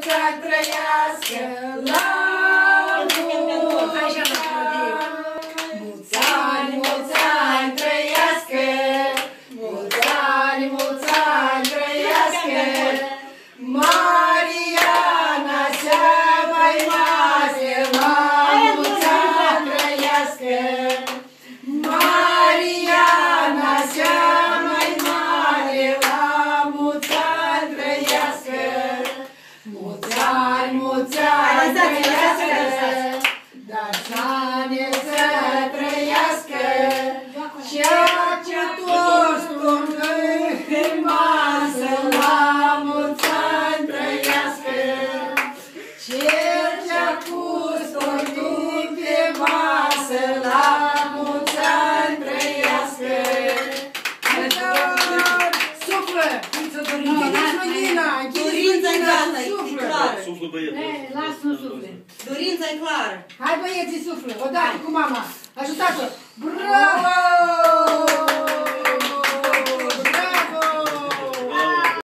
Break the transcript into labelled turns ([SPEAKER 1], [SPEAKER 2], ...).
[SPEAKER 1] mulți ani trăiască, la mulți ani trăiască, mulți ani trăiască, Mariana cea mai mare, la mulți ani trăiască, Mariana cea mai mare, la mulți ani trăiască, mulți ani trăiască, dar să trăiască, ceea ce toți pe masă, la mulți ani trăiască, cel ce-a pus tortul pe masă, la mulți ani trăiască. Suflă!
[SPEAKER 2] Dorința-i gata, e clară.
[SPEAKER 3] Suflă băietul.
[SPEAKER 4] Lasă-mă sufle.
[SPEAKER 2] Dorința-i clară.
[SPEAKER 1] Hai băieții, suflă, odată cu mama. Ajutați-o! Bravo!